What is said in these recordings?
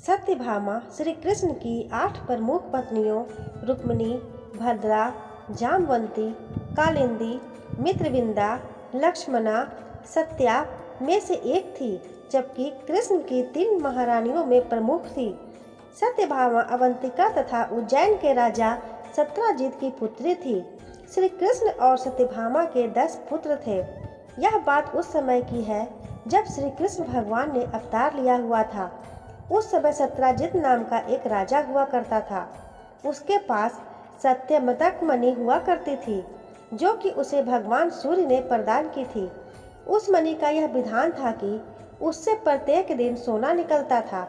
सत्यभामा श्री कृष्ण की 8 प्रमुख पत्नियों रुक्मिणी, भद्रा, जामवंती, कालिंदी, मित्रविंदा, लक्ष्मणा, सत्या में से एक थी, जबकि कृष्ण की 3 महारानियों में प्रमुख थी। सत्यभामा अवंतिका तथा उज्जैन के राजा सत्राजित की पुत्री थी। श्री कृष्ण और सत्यभामा के 10 पुत्र थे। यह बात उस समय की है जब श्री कृष्ण भगवान ने अवतार लिया हुआ था। उस समय सत्राजित नाम का एक राजा हुआ करता था। उसके पास सत्यमतक मणि हुआ करती थी, जो कि उसे भगवान सूर्य ने प्रदान की थी। उस मणि का यह विधान था कि उससे प्रत्येक दिन सोना निकलता था।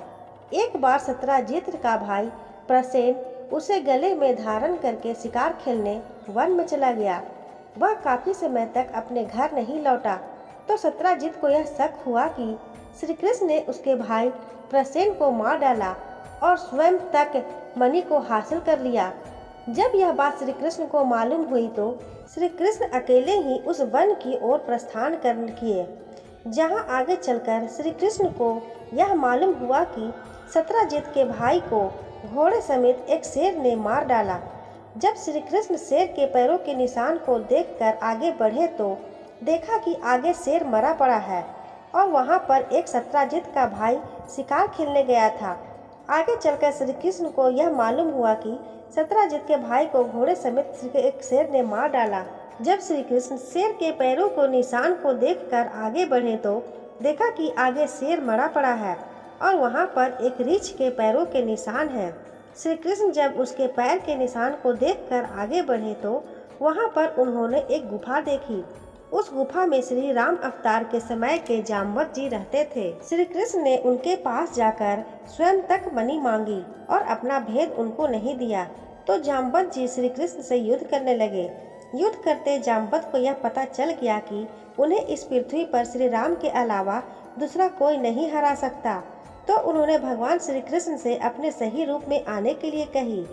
एक बार सत्राजित का भाई प्रसेन उसे गले में धारण करके शिकार खेलने वन में चला गया। वह काफी समय तक अपने घर नहीं लौटा, तो सत्राजित को यह शक हुआ कि श्री कृष्ण ने उसके भाई प्रसेन को मार डाला और स्वयं तक मणि को हासिल कर लिया। जब यह बात श्री कृष्ण को मालूम हुई तो श्री कृष्ण अकेले ही उस वन की ओर प्रस्थान कर किए, जहां आगे चलकर श्री कृष्ण को यह मालूम हुआ कि सत्राजित के भाई को घोड़े समेत एक शेर ने मार डाला। जब श्री कृष्ण शेर के पैरों के निशान को देखकर आगे बढ़े तो देखा कि आगे शेर मरा पड़ा है और वहां पर एक सत्राजित का भाई शिकार खेलने गया था। आगे चलकर श्री कृष्ण को यह मालूम हुआ कि सत्राजित के भाई को घोड़े समेत एक शेर ने मार डाला। जब श्री कृष्ण शेर के पैरों को निशान को देखकर आगे बढ़े तो देखा कि आगे शेर मरा पड़ा है और वहां पर एक रीछ के पैरों के निशान हैं। श्री कृष्ण जब उसके पैर के निशान को देखकर आगे बढ़े तो वहां पर उन्होंने एक गुफा देखी। उस गुफा में श्री राम अवतार के समय के जामवंत जी रहते थे। श्री कृष्ण ने उनके पास जाकर स्वयं तक मणि मांगी और अपना भेद उनको नहीं दिया, तो जामवंत जी श्री कृष्ण से युद्ध करने लगे। युद्ध करते जामवंत को यह पता चल गया कि उन्हें इस पृथ्वी पर श्री राम के अलावा दूसरा कोई नहीं हरा सकता, तो उन्होंने भगवान श्री कृष्ण से अपने सही रूप में आने के लिए कही।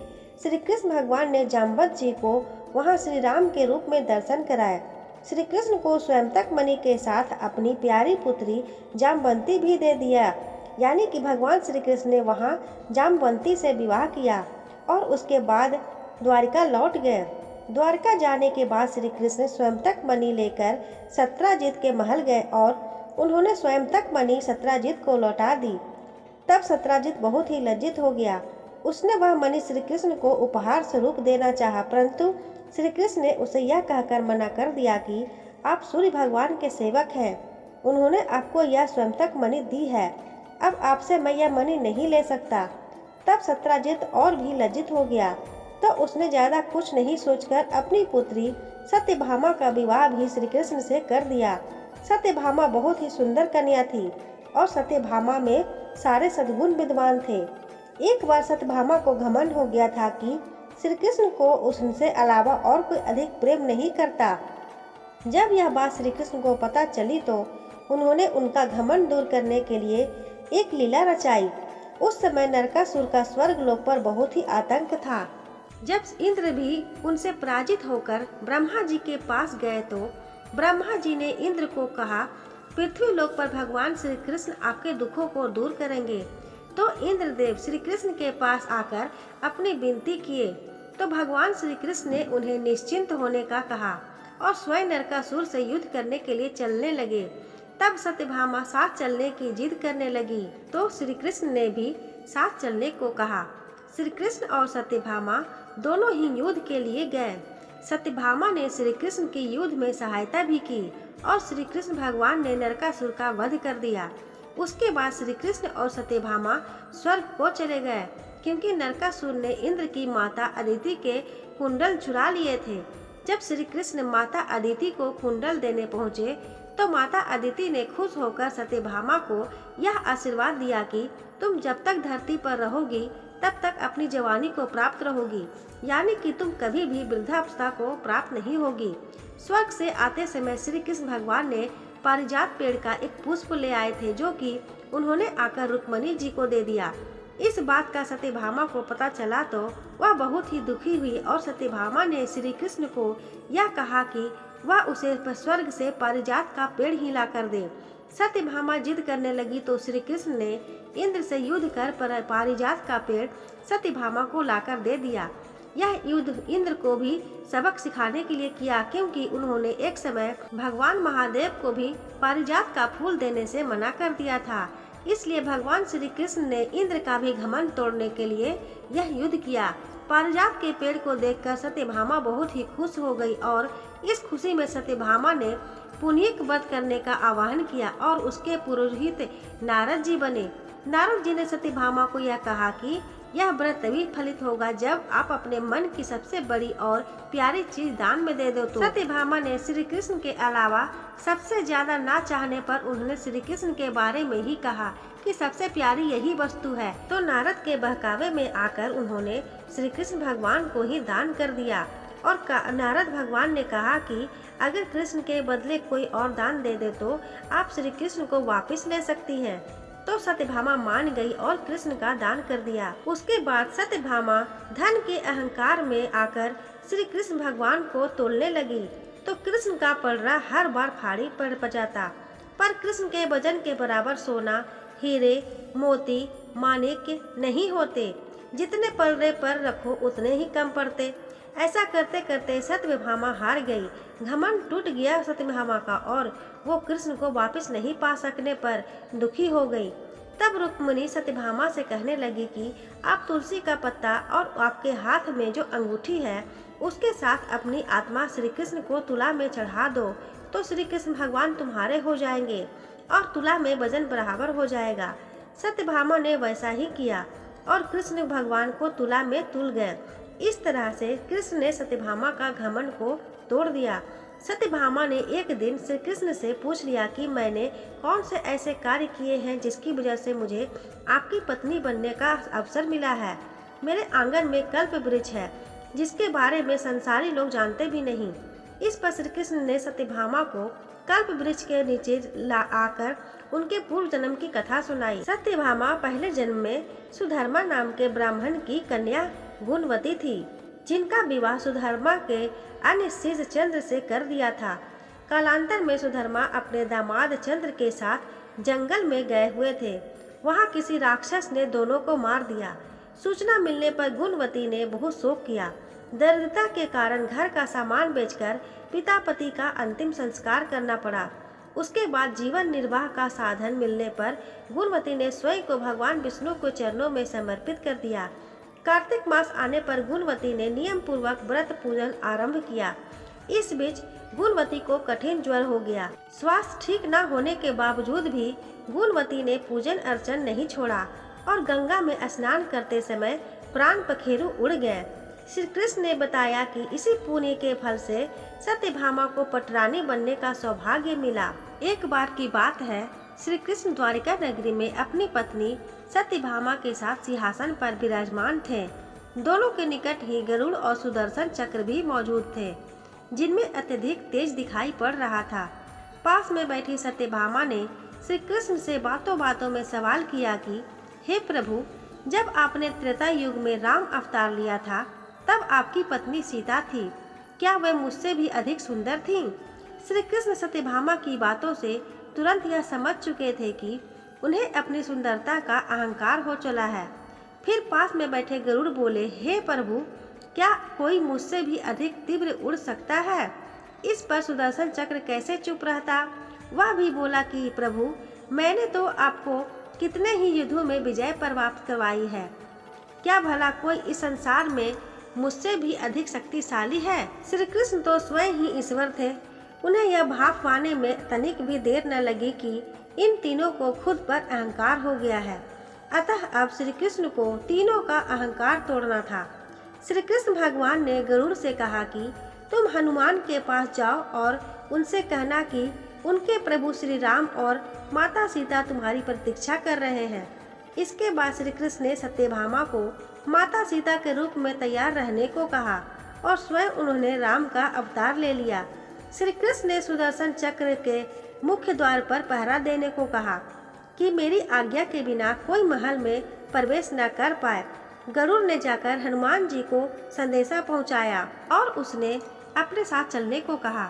श्री कृष्ण भगवान ने जामवंत जी को वहां श्री राम के रूप में दर्शन कराए। श्री कृष्ण को स्वयं तक मणि के साथ अपनी प्यारी पुत्री जामवंती भी दे दिया, यानी कि भगवान श्री कृष्ण ने वहां जामवंती से विवाह किया और उसके बाद द्वारिका लौट गए। द्वारका जाने के बाद श्री कृष्ण स्वयं तक मणि लेकर सत्राजित के महल गए और उन्होंने स्वयं तक मणि सत्राजित को लौटा दी। तब सत्राजित बहुत ही लज्जित हो गया। उसने वह मणि श्री कृष्ण को उपहार स्वरूप देना चाहा, परंतु श्री कृष्ण ने उसे यह कहकर मना कर दिया कि आप सूर्य भगवान के सेवक हैं, उन्होंने आपको यह स्वयं तक मणि दी है, अब आपसे मैं यह मणि नहीं ले सकता। तब सत्राजित और भी लज्जित हो गया, तो उसने ज्यादा कुछ नहीं सोचकर अपनी पुत्री सत्यभामा का विवाह भी श्री कृष्ण से कर दिया। सत्यभामा बहुत ही सुंदर कन्या थी और सत्यभामा में सारे सद्गुण विद्वान थे। एक बार सत्यभामा को घमंड हो गया था कि श्री कृष्ण को उनसे अलावा और कोई अधिक प्रेम नहीं करता। जब यह बात श्री कृष्ण को पता चली तो उन्होंने उनका घमंड दूर करने के लिए एक लीला रचाई। उस समय नरकासुर का स्वर्ग लोक पर बहुत ही आतंक था। जब इंद्र भी उनसे पराजित होकर ब्रह्मा जी के पास गए तो ब्रह्मा जी ने इंद्र को कहा, पृथ्वी लोक पर भगवान श्री कृष्ण आपके दुखों को दूर करेंगे। तो इंद्रदेव श्री कृष्ण के पास आकर अपनी विनती किए, तो भगवान श्री कृष्ण ने उन्हें निश्चिंत होने का कहा और स्वयं नरकासुर से युद्ध करने के लिए चलने लगे। तब सत्यभामा साथ चलने की जिद करने लगी, तो श्री कृष्ण ने भी साथ चलने को कहा। श्री कृष्ण और सत्यभामा दोनों ही युद्ध के लिए गए। सत्यभामा ने श्री कृष्ण की युद्ध में सहायता भी की और श्री कृष्ण भगवान ने नरकासुर का वध कर दिया। उसके बाद श्री कृष्ण और सत्यभामा स्वर्ग को चले गए, क्योंकि नरकासुर ने इंद्र की माता अदिति के कुंडल चुरा लिए थे। जब श्री कृष्ण माता अदिति को कुंडल देने पहुँचे तो माता अदिति ने खुश होकर सत्यभामा को यह आशीर्वाद दिया कि तुम जब तक धरती पर रहोगी तब तक अपनी जवानी को प्राप्त रहोगी, यानी कि तुम कभी भी वृद्धावस्था को प्राप्त नहीं होगी। स्वर्ग से आते समय श्री कृष्ण भगवान ने पारिजात पेड़ का एक पुष्प ले आए थे, जो कि उन्होंने आकर रुक्मिणी जी को दे दिया। इस बात का सत्यभामा को पता चला तो वह बहुत ही दुखी हुई और सत्यभामा ने श्री कृष्ण को यह कहा कि वह उसे स्वर्ग से पारिजात का पेड़ ही ला कर दे। सत्यभामा जिद करने लगी तो श्री कृष्ण ने इंद्र से युद्ध कर पारिजात का पेड़ सत्यभामा को लाकर दे दिया। यह युद्ध इंद्र को भी सबक सिखाने के लिए किया, क्योंकि उन्होंने एक समय भगवान महादेव को भी पारिजात का फूल देने से मना कर दिया था। इसलिए भगवान श्री कृष्ण ने इंद्र का भी घमंड तोड़ने के लिए यह युद्ध किया। पारिजात के पेड़ को देखकर सत्यभामा बहुत ही खुश हो गई और इस खुशी में सत्यभामा ने पुनीक वध करने का आह्वान किया और उसके पुरोहित नारद जी बने। नारद जी ने सत्यभामा को यह कहा कि यह व्रत तभी फलित होगा जब आप अपने मन की सबसे बड़ी और प्यारी चीज दान में दे दो। तो सत्यभामा ने श्री कृष्ण के अलावा सबसे ज्यादा ना चाहने पर उन्होंने श्री कृष्ण के बारे में ही कहा कि सबसे प्यारी यही वस्तु है। तो नारद के बहकावे में आकर उन्होंने श्री कृष्ण भगवान को ही दान कर दिया और नारद भगवान ने कहा कि अगर कृष्ण के बदले कोई और दान दे दे तो आप श्री कृष्ण को वापस ले सकती हैं। तो सत्यभामा मान गई और कृष्ण का दान कर दिया। उसके बाद सत्यभामा धन के अहंकार में आकर श्री कृष्ण भगवान को तोलने लगी तो कृष्ण का पलड़ा हर बार फाड़ी पड़ जाता, पर कृष्ण के वजन के बराबर सोना, हीरे, मोती, माणिक्य नहीं होते। जितने पलड़े पर रखो उतने ही कम पड़ते। ऐसा करते करते सत्यभामा हार गई। घमंड टूट गया सत्यभामा का और वो कृष्ण को वापस नहीं पा सकने पर दुखी हो गई। तब रुक्मिणी सत्यभामा से कहने लगी कि आप तुलसी का पत्ता और आपके हाथ में जो अंगूठी है उसके साथ अपनी आत्मा श्री कृष्ण को तुला में चढ़ा दो तो श्री कृष्ण भगवान तुम्हारे हो जाएंगे और तुला में वजन बराबर हो जाएगा। सत्यभामा ने वैसा ही किया और कृष्ण भगवान को तुला में तुल गए। इस तरह से कृष्ण ने सत्यभामा का घमंड को तोड़ दिया। सत्यभामा ने एक दिन श्री कृष्ण से पूछ लिया कि मैंने कौन से ऐसे कार्य किए हैं जिसकी वजह से मुझे आपकी पत्नी बनने का अवसर मिला है। मेरे आंगन में कल्प वृक्ष है जिसके बारे में संसारी लोग जानते भी नहीं। इस पर श्री कृष्ण ने सत्यभामा को कल्प वृक्ष के नीचे आकर उनके पूर्व जन्म की कथा सुनाई। सत्यभामा पहले जन्म में सुधर्मा नाम के ब्राह्मण की कन्या गुणवती थी, जिनका विवाह सुधर्मा के अन्य शिष्य चंद्र से कर दिया था। कालांतर में सुधर्मा अपने दामाद चंद्र के साथ जंगल में गए हुए थे। वहां किसी राक्षस ने दोनों को मार दिया। सूचना मिलने पर गुणवती ने बहुत शोक किया। दरिद्रता के कारण घर का सामान बेचकर पिता पति का अंतिम संस्कार करना पड़ा। उसके बाद जीवन निर्वाह का साधन मिलने पर गुणवती ने स्वयं को भगवान विष्णु के चरणों में समर्पित कर दिया। कार्तिक मास आने पर गुणवती ने नियम पूर्वक व्रत पूजन आरंभ किया। इस बीच गुणवती को कठिन ज्वर हो गया। स्वास्थ्य ठीक न होने के बावजूद भी गुणवती ने पूजन अर्चन नहीं छोड़ा और गंगा में स्नान करते समय प्राण पखेरु उड़ गए। श्री कृष्ण ने बताया कि इसी पुण्य के फल से सत्यभामा को पटरानी बनने का सौभाग्य मिला। एक बार की बात है, श्री कृष्ण द्वारिका नगरी में अपनी पत्नी सत्यभामा के साथ सिंहासन पर विराजमान थे। दोनों के निकट ही गरुड़ और सुदर्शन चक्र भी मौजूद थे, जिनमें अत्यधिक तेज दिखाई पड़ रहा था। पास में बैठी सत्यभामा ने श्री कृष्ण से बातों बातों में सवाल किया कि हे प्रभु, जब आपने त्रेता युग में राम अवतार लिया था तब आपकी पत्नी सीता थी, क्या वह मुझसे भी अधिक सुंदर थी? श्री कृष्ण सत्यभामा की बातों से तुरंत यह समझ चुके थे कि उन्हें अपनी सुंदरता का अहंकार हो चला है। फिर पास में बैठे गरुड़ बोले, हे प्रभु, क्या कोई मुझसे भी अधिक तीव्र उड़ सकता है? इस पर सुदर्शन चक्र कैसे चुप रहता? वह भी बोला कि प्रभु, मैंने तो आपको कितने ही युद्धों में विजय प्राप्त करवाई है, क्या भला कोई इस संसार में मुझसे भी अधिक शक्तिशाली है? श्री कृष्ण तो स्वयं ही ईश्वर थे। उन्हें यह भाव पाने में तनिक भी देर न लगी कि इन तीनों को खुद पर अहंकार हो गया है। अतः अब श्री कृष्ण को तीनों का अहंकार तोड़ना था। श्री कृष्ण भगवान ने गरुड़ से कहा कि तुम हनुमान के पास जाओ और उनसे कहना कि उनके प्रभु श्री राम और माता सीता तुम्हारी प्रतीक्षा कर रहे हैं। इसके बाद श्री कृष्ण ने सत्यभामा को माता सीता के रूप में तैयार रहने को कहा और स्वयं उन्होंने राम का अवतार ले लिया। श्री कृष्ण ने सुदर्शन चक्र के मुख्य द्वार पर पहरा देने को कहा कि मेरी आज्ञा के बिना कोई महल में प्रवेश न कर पाए। गरुड़ ने जाकर हनुमान जी को संदेशा पहुंचाया और उसने अपने साथ चलने को कहा,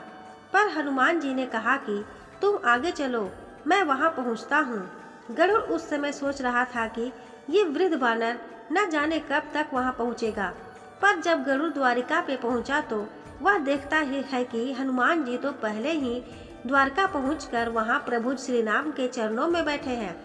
पर हनुमान जी ने कहा कि तुम आगे चलो, मैं वहाँ पहुँचता हूँ। गरुड़ उस समय सोच रहा था कि ये वृद्ध बानर न जाने कब तक वहाँ पहुँचेगा, पर जब गरुड़ द्वारिका पे पहुँचा तो वह देखता ही है कि हनुमान जी तो पहले ही द्वारका पहुंचकर वहां प्रभु श्री राम के चरणों में बैठे हैं।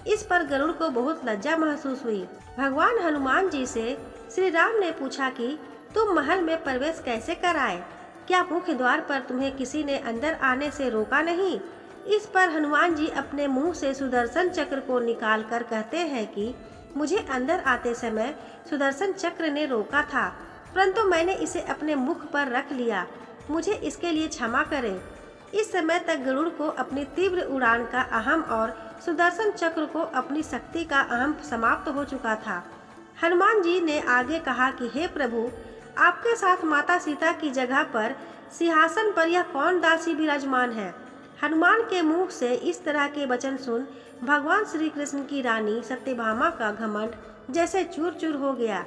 इस पर गरुड़ को बहुत लज्जा महसूस हुई। भगवान हनुमान जी से श्री राम ने पूछा कि तुम महल में प्रवेश कैसे कर आए? क्या मुख्य द्वार पर तुम्हें किसी ने अंदर आने से रोका नहीं? इस पर हनुमान जी अपने मुंह से सुदर्शन चक्र को निकाल कर कहते हैं कि मुझे अंदर आते समय सुदर्शन चक्र ने रोका था, परंतु मैंने इसे अपने मुख पर रख लिया, मुझे इसके लिए क्षमा करें। इस समय तक गरुड़ को अपनी तीव्र उड़ान का अहम और सुदर्शन चक्र को अपनी शक्ति का अहम समाप्त हो चुका था। हनुमान जी ने आगे कहा कि हे प्रभु, आपके साथ माता सीता की जगह पर सिंहासन पर यह कौन दासी विराजमान है? हनुमान के मुंह से इस तरह के वचन सुन भगवान श्री कृष्ण की रानी सत्यभामा का घमंड जैसे चूर चूर हो गया।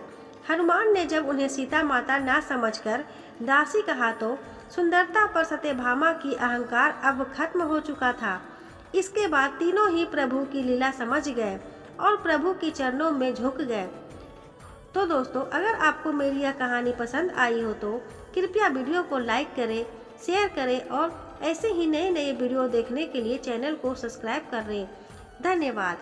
हनुमान ने जब उन्हें सीता माता ना समझकर दासी कहा तो सुंदरता पर सत्यभामा की अहंकार अब खत्म हो चुका था। इसके बाद तीनों ही प्रभु की लीला समझ गए और प्रभु की चरणों में झुक गए। तो दोस्तों, अगर आपको मेरी यह कहानी पसंद आई हो तो कृपया वीडियो को लाइक करें, शेयर करें और ऐसे ही नए नए वीडियो देखने के लिए चैनल को सब्सक्राइब करें। धन्यवाद।